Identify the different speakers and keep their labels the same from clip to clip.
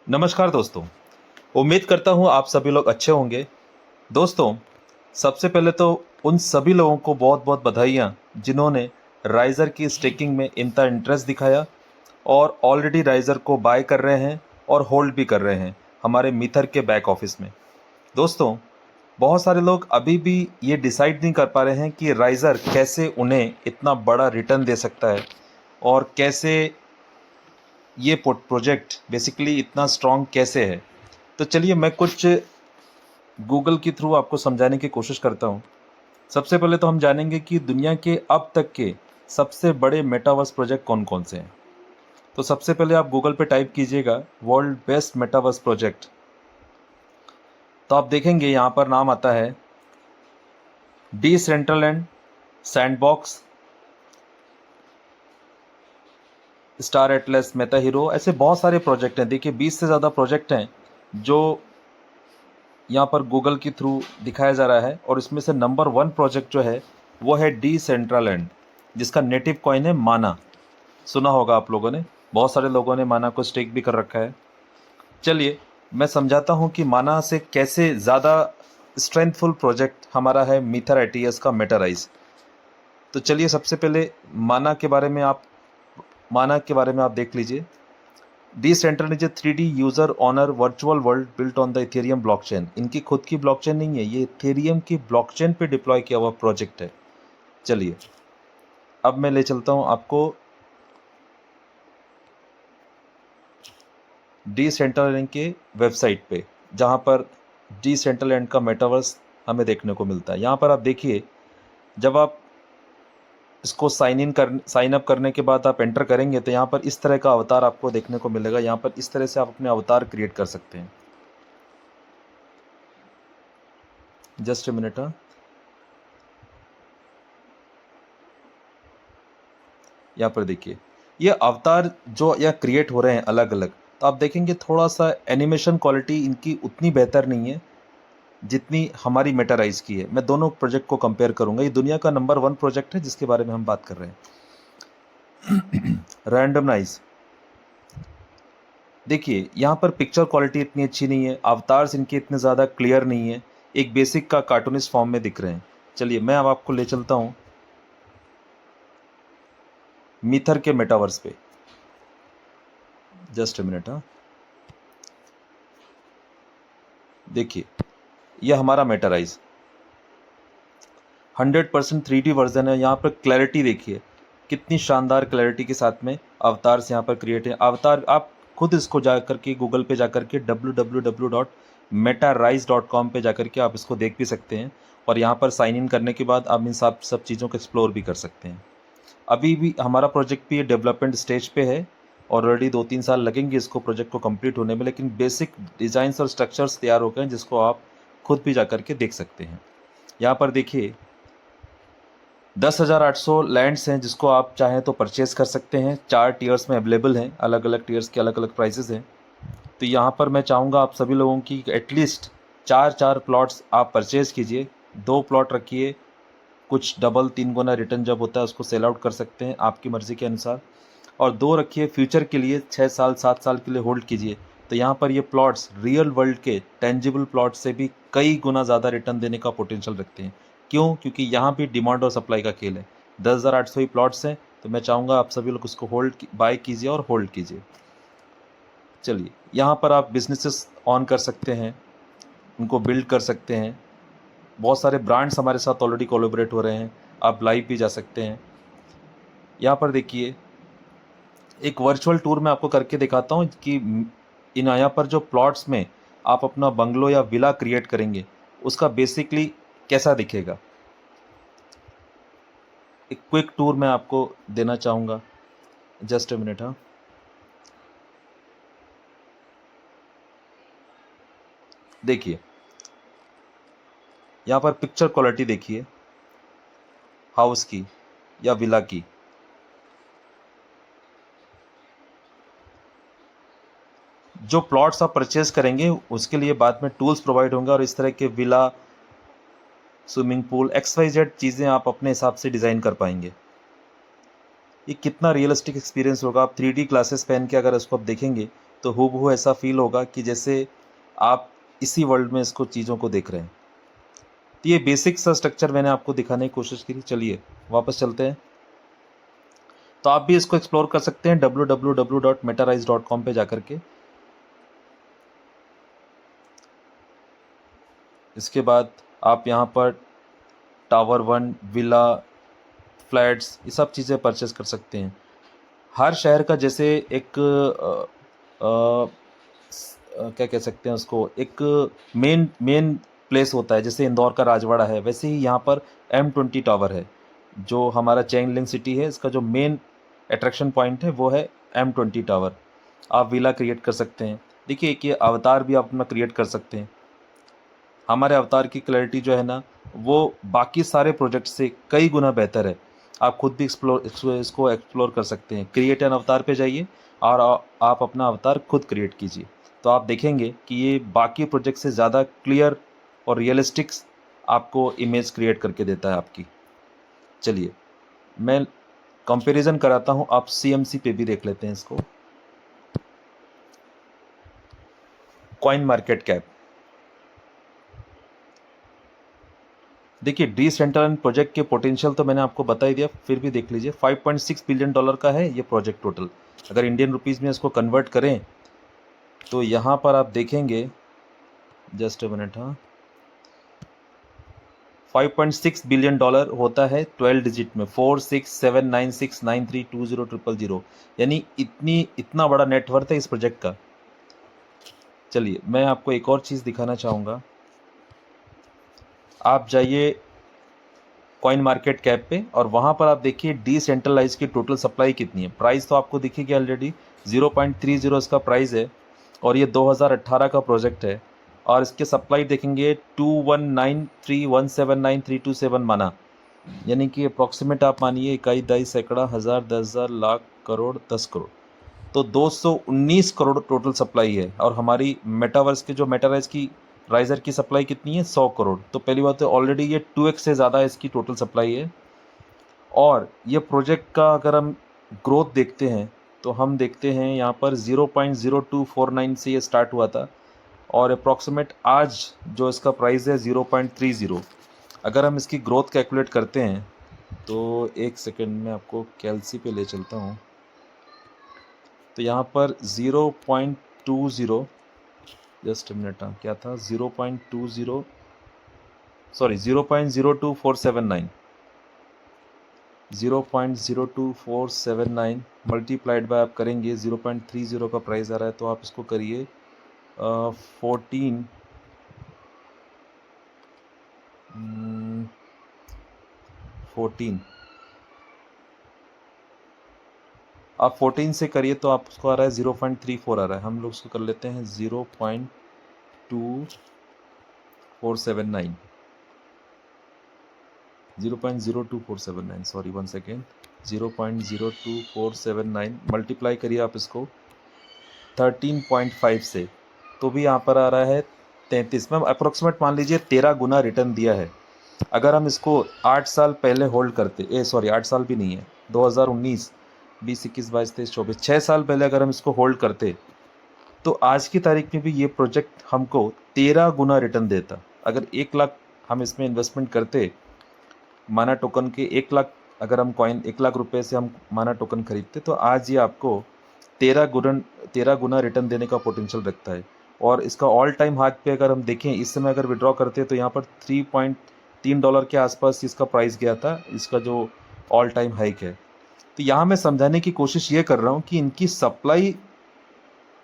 Speaker 1: नमस्कार दोस्तों। उम्मीद करता हूँ आप सभी लोग अच्छे होंगे। दोस्तों, सबसे पहले तो उन सभी लोगों को बहुत बहुत बधाइयाँ जिन्होंने राइज़र की स्टेकिंग में इतना इंटरेस्ट दिखाया और ऑलरेडी राइज़र को बाय कर रहे हैं और होल्ड भी कर रहे हैं हमारे मिथर के बैक ऑफिस में। दोस्तों, बहुत सारे लोग अभी भी ये डिसाइड नहीं कर पा रहे हैं कि राइज़र कैसे उन्हें इतना बड़ा रिटर्न दे सकता है और कैसे ये प्रोजेक्ट बेसिकली इतना स्ट्रॉन्ग कैसे है। तो चलिए मैं कुछ गूगल के थ्रू आपको समझाने की कोशिश करता हूँ। सबसे पहले तो हम जानेंगे कि दुनिया के अब तक के सबसे बड़े मेटावर्स प्रोजेक्ट कौन कौन से हैं। तो सबसे पहले आप गूगल पे टाइप कीजिएगा वर्ल्ड बेस्ट मेटावर्स प्रोजेक्ट। तो आप देखेंगे यहाँ पर नाम आता है Decentraland, Sandbox, Star Atlas, Meta Hero, ऐसे बहुत सारे प्रोजेक्ट हैं। देखिए 20 से ज़्यादा प्रोजेक्ट हैं जो यहाँ पर गूगल के थ्रू दिखाया जा रहा है और इसमें से नंबर 1 प्रोजेक्ट जो है वो है डीसेंट्रलैंड, जिसका नेटिव कॉइन है माना। सुना होगा आप लोगों ने, बहुत सारे लोगों ने माना को स्टेक भी कर रखा है। चलिए मैं समझाता हूँ कि माना से कैसे ज़्यादा स्ट्रेंथफुल प्रोजेक्ट हमारा है मिथर एटीएस का मेटाराइज। तो चलिए सबसे पहले माना के बारे में आप देख लीजिए। Decentral is a 3D user owner virtual world built on the Ethereum blockchain. इनकी खुद की ब्लॉकचेन नहीं है, ये इथेरियम की ब्लॉकचेन पे डिप्लॉय किया हुआ प्रोजेक्ट है। चलिए अब मैं ले चलता हूं आपको डीसेंट्रलैंड के वेबसाइट पे, जहां पर डीसेंट्रलैंड का मेटावर्स हमें देखने को मिलता है। यहाँ पर आप देखिए, जब आप इसको साइन अप करने के बाद आप एंटर करेंगे तो यहाँ पर इस तरह का अवतार आपको देखने को मिलेगा। यहाँ पर इस तरह से आप अपने अवतार क्रिएट कर सकते हैं। Just a minute. यहाँ पर देखिए ये अवतार जो या क्रिएट हो रहे हैं अलग अलग, तो आप देखेंगे थोड़ा सा एनिमेशन क्वालिटी इनकी उतनी बेहतर नहीं है जितनी हमारी मेटाराइज की है। मैं दोनों प्रोजेक्ट को कंपेयर करूंगा। ये दुनिया का नंबर 1 प्रोजेक्ट है जिसके बारे में हम बात कर रहे हैं। रैंडमनाइज, देखिए यहाँ पर पिक्चर क्वालिटी इतनी अच्छी नहीं है, अवतार्स इनके इतने ज़्यादा क्लियर नहीं है, एक बेसिक का कार्टूनिस्ट फॉर्म में दिख रहे हैं। चलिए मैं अब आपको ले चलता हूँ मिथर के मेटावर्स पे। Just a minute. देखिए ये हमारा मेटाराइज 100% 3D वर्जन है। यहाँ पर क्लैरिटी देखिए कितनी शानदार क्लैरिटी के साथ में अवतार से यहाँ पर क्रिएट है। अवतार आप खुद इसको जा करके गूगल पे जा करके www.metarize.com पे जा करके आप इसको देख भी सकते हैं और यहाँ पर साइन इन करने के बाद आप इन सब चीज़ों को एक्सप्लोर भी कर सकते हैं। अभी भी हमारा प्रोजेक्ट भी डेवलपमेंट स्टेज पे है और ऑलरेडी 2-3 साल लगेंगे इसको प्रोजेक्ट को कंप्लीट होने में, लेकिन बेसिक डिज़ाइंस और स्ट्रक्चर्स तैयार हो गए हैं जिसको आप खुद भी जा करके देख सकते हैं। यहाँ पर देखिए 10,800 लैंड्स हैं जिसको आप चाहें तो परचेज़ कर सकते हैं। 4 टियर्स में अवेलेबल हैं, अलग अलग टियर्स के अलग अलग प्राइसेस हैं। तो यहाँ पर मैं चाहूँगा आप सभी लोगों की एटलीस्ट 4 प्लॉट्स आप परचेज़ कीजिए। 2 प्लॉट रखिए, कुछ डबल 3 गुना रिटर्न जब होता है उसको सेल आउट कर सकते हैं आपकी मर्ज़ी के अनुसार, और 2 रखिए फ्यूचर के लिए, 6 साल 7 साल के लिए होल्ड कीजिए। तो यहाँ पर ये प्लॉट्स रियल वर्ल्ड के टेंजिबल प्लॉट से भी कई गुना ज़्यादा रिटर्न देने का पोटेंशियल रखते हैं। क्यों? क्योंकि यहाँ भी डिमांड और सप्लाई का खेल है। 10,800 ही प्लॉट्स हैं, तो मैं चाहूँगा आप सभी लोग उसको बाय कीजिए और होल्ड कीजिए। चलिए यहाँ पर आप बिजनेसेस ऑन कर सकते हैं, उनको बिल्ड कर सकते हैं। बहुत सारे ब्रांड्स हमारे साथ ऑलरेडी कोलैबोरेट हो रहे हैं, आप लाइव भी जा सकते हैं। यहाँ पर देखिए एक वर्चुअल टूर मैं आपको करके दिखाता हूँ कि इन यहाँ पर जो प्लॉट्स में आप अपना बंगलो या विला क्रिएट करेंगे उसका बेसिकली कैसा दिखेगा। एक क्विक टूर मैं आपको देना चाहूँगा। Just a minute. हाँ, देखिए यहाँ पर पिक्चर क्वालिटी देखिए हाउस की या विला की। जो प्लॉट्स आप परचेज करेंगे उसके लिए बाद में टूल्स प्रोवाइड होंगे और इस तरह के विला, स्विमिंग पूल, XYZ चीज़ें आप अपने हिसाब से डिज़ाइन कर पाएंगे। ये कितना रियलिस्टिक एक्सपीरियंस होगा। आप 3D ग्लासेस पहन के अगर इसको आप देखेंगे तो हूबहू ऐसा फील होगा कि जैसे आप इसी वर्ल्ड में इसको चीज़ों को देख रहे हैं। तो ये बेसिक सा स्ट्रक्चर मैंने आपको दिखाने की कोशिश की थी। चलिए वापस चलते हैं। तो आप भी इसको एक्सप्लोर कर सकते हैं www.metarize.com पे जाकर के। इसके बाद आप यहाँ पर टावर 1, विला, फ्लैट्स, ये सब चीज़ें परचेस कर सकते हैं। हर शहर का जैसे एक क्या कह सकते हैं उसको, एक मेन प्लेस होता है, जैसे इंदौर का राजवाड़ा है, वैसे ही यहाँ पर M20 टावर है, जो हमारा चैंगलिंग सिटी है, इसका जो मेन अट्रैक्शन पॉइंट है वो है M20 टावर। आप विला क्रिएट कर सकते हैं। देखिए एक ये अवतार भी आप अपना क्रिएट कर सकते हैं। हमारे अवतार की क्लैरिटी जो है ना, वो बाकी सारे प्रोजेक्ट से कई गुना बेहतर है। आप खुद भी इसको एक्सप्लोर कर सकते हैं। क्रिएट एन अवतार पे जाइए और आप अपना अवतार खुद क्रिएट कीजिए, तो आप देखेंगे कि ये बाकी प्रोजेक्ट से ज़्यादा क्लियर और रियलिस्टिक आपको इमेज क्रिएट करके देता है आपकी। चलिए मैं कंपैरिजन कराता हूँ, आप CMC पे भी देख लेते हैं इसको। कॉइन मार्केट कैप, देखिए डिसेंट्रलाइज्ड प्रोजेक्ट के पोटेंशियल तो मैंने आपको बता ही दिया, फिर भी देख लीजिए। $5.6 बिलियन का है ये प्रोजेक्ट टोटल। अगर इंडियन रुपीज़ में इसको कन्वर्ट करें तो यहाँ पर आप देखेंगे, जस्ट अ मिनट, हाँ, $5.6 बिलियन होता है 12 डिजिट में, 467969320000, यानी इतना बड़ा नेटवर्थ है इस प्रोजेक्ट का। चलिए मैं आपको एक और चीज़ दिखाना चाहूँगा। आप जाइए कॉइन मार्केट कैप पे और वहाँ पर आप देखिए डिसेंट्रलाइज की टोटल सप्लाई कितनी है। प्राइस तो आपको दिखेगी ऑलरेडी, 0.30 इसका प्राइस है, और ये 2018 का प्रोजेक्ट है। और इसके सप्लाई देखेंगे 21931793227 माना, यानी कि अप्रॉक्सीमेट आप मानिए इकाई, दई, सैकड़ा, हज़ार, 10,000, लाख, करोड़, 10 करोड़, तो 219 करोड़ टोटल सप्लाई है। और हमारी मेटावर्स के जो मेटाराइज की राइजर की सप्लाई कितनी है, 100 करोड़। तो पहली बात तो ऑलरेडी ये 2x से ज़्यादा इसकी टोटल सप्लाई है। और ये प्रोजेक्ट का अगर हम ग्रोथ देखते हैं तो हम देखते हैं यहाँ पर 0.0249 से ये स्टार्ट हुआ था, और अप्रॉक्सीमेट आज जो इसका प्राइस है 0.30। अगर हम इसकी ग्रोथ कैलकुलेट करते हैं तो एक सेकेंड में आपको कैलसी पे ले चलता हूँ। तो यहाँ पर 0.20, जस्ट मिनट, हाँ क्या था, 0.20, सॉरी 0.02479 मल्टीप्लाइड बाय आप करेंगे 0.30 का प्राइस आ रहा है, तो आप इसको करिए 14 आप 14 से करिए तो आप उसको आ रहा है 0.34 आ रहा है। हम लोग उसको कर लेते हैं 0.2479, 0.02479, सॉरी वन सेकेंड, 0.02479 मल्टीप्लाई करिए आप इसको 13.5 से, तो भी यहाँ पर आ रहा है 33 में। अप्रोक्सीमेट मान लीजिए 13 गुना रिटर्न दिया है। अगर हम इसको 8 साल पहले होल्ड करते, 8 साल भी नहीं है, 2019, 20, 21, 22, 23, 24, 6 साल पहले अगर हम इसको होल्ड करते तो आज की तारीख में भी ये प्रोजेक्ट हमको 13 गुना रिटर्न देता। अगर 1 लाख हम इसमें इन्वेस्टमेंट करते, माना टोकन के 1 लाख, अगर हम कॉइन 1 लाख रुपए से हम माना टोकन खरीदते, तो आज ये आपको 13 गुना रिटर्न देने का पोटेंशियल रखता है। और इसका ऑल टाइम हाई पे अगर हम देखें, इस समय अगर विड्रॉ करते हैं तो यहाँ पर $3.3 के आसपास इसका प्राइस गया था, इसका जो ऑल टाइम हाइक है। तो यहाँ मैं समझाने की कोशिश ये कर रहा हूँ कि इनकी सप्लाई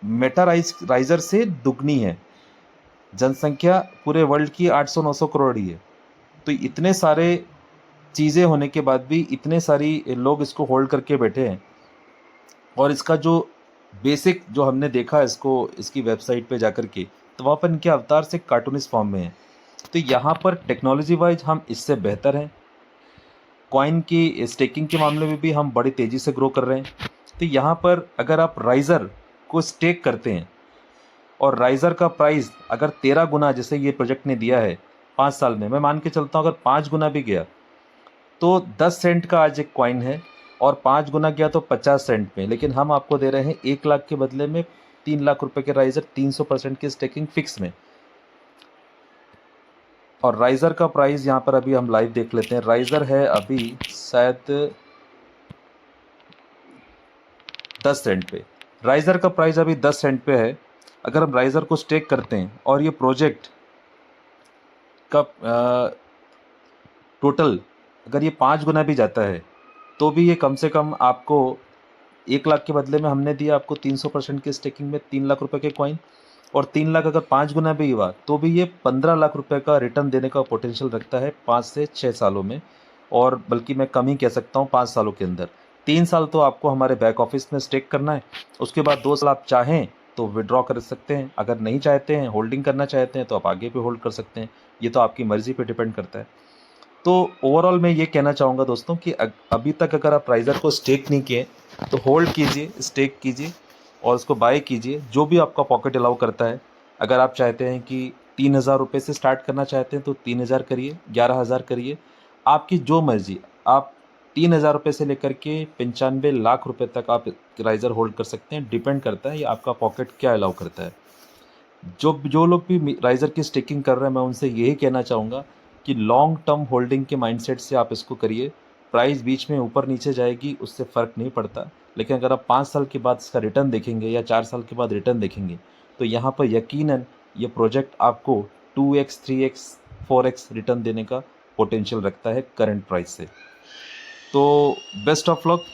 Speaker 1: मेटाराइजर से दुगनी है। जनसंख्या पूरे वर्ल्ड की 800-900 करोड़ ही है। तो इतने सारे चीज़ें होने के बाद भी इतने सारी लोग इसको होल्ड करके बैठे हैं। और इसका जो बेसिक जो हमने देखा इसको, इसकी वेबसाइट पे जाकर के, तो वहाँ पर इनके अवतार से कार्टूनिस्ट फॉर्म में है। तो यहाँ पर टेक्नोलॉजी वाइज हम इससे बेहतर हैं। कॉइन की स्टेकिंग के मामले में भी हम बड़ी तेज़ी से ग्रो कर रहे हैं। तो यहाँ पर अगर आप राइजर को स्टेक करते हैं और राइजर का प्राइस अगर 13 गुना जैसे ये प्रोजेक्ट ने दिया है 5 साल में, मैं मान के चलता हूँ अगर 5 गुना भी गया तो 10 सेंट का आज एक कॉइन है, और 5 गुना गया तो 50 सेंट में। लेकिन हम आपको दे रहे हैं 1 लाख के बदले में 3 लाख रुपए के राइजर 300% की स्टेकिंग फिक्स में। और राइजर का प्राइस यहाँ पर अभी हम लाइव देख लेते हैं। राइजर है अभी शायद 10 सेंट पे। राइजर का प्राइस अभी 10 सेंट पे है। अगर हम राइजर को स्टेक करते हैं और ये प्रोजेक्ट का टोटल अगर ये 5 गुना भी जाता है तो भी ये कम से कम आपको 1 लाख के बदले में हमने दिया आपको 300% की स्टेकिंग में 3 लाख रुपए के कॉइन। और 3 लाख अगर 5 गुना भी हुआ तो भी ये 15 लाख रुपए का रिटर्न देने का पोटेंशियल रखता है 5 से 6 सालों में। और बल्कि मैं कम ही कह सकता हूँ 5 सालों के अंदर। 3 साल तो आपको हमारे बैक ऑफिस में स्टेक करना है, उसके बाद 2 साल आप चाहें तो विड्रॉ कर सकते हैं, अगर नहीं चाहते हैं होल्डिंग करना चाहते हैं तो आप आगे भी होल्ड कर सकते हैं। ये तो आपकी मर्जी पे डिपेंड करता है। तो ओवरऑल मैं ये कहना चाहूँगा दोस्तों कि अभी तक अगर आप राइजर को स्टेक नहीं किए तो होल्ड कीजिए, स्टेक कीजिए और उसको बाय कीजिए, जो भी आपका पॉकेट अलाउ करता है। अगर आप चाहते हैं कि 3,000 रुपये से स्टार्ट करना चाहते हैं तो 3,000 करिए, 11,000 करिए, आपकी जो मर्जी। आप 3,000 रुपये से लेकर के 95 लाख रुपये तक आप राइजर होल्ड कर सकते हैं। डिपेंड करता है ये आपका पॉकेट क्या अलाउ करता है। जो लोग भी राइजर की स्टेकिंग कर रहे हैं मैं उनसे यही कहना चाहूँगा कि लॉन्ग टर्म होल्डिंग के माइंडसेट से आप इसको करिए। प्राइस बीच में ऊपर नीचे जाएगी उससे फ़र्क नहीं पड़ता, लेकिन अगर आप 5 साल के बाद इसका रिटर्न देखेंगे या 4 साल के बाद रिटर्न देखेंगे तो यहाँ पर यकीनन ये प्रोजेक्ट आपको 2x 3x 4x रिटर्न देने का पोटेंशियल रखता है करंट प्राइस से। तो बेस्ट ऑफ लक।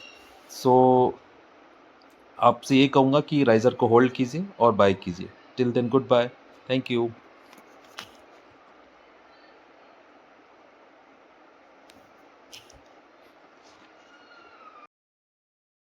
Speaker 1: सो आपसे ये कहूँगा कि राइजर को होल्ड कीजिए और बाय कीजिए। Till then goodbye, thank you.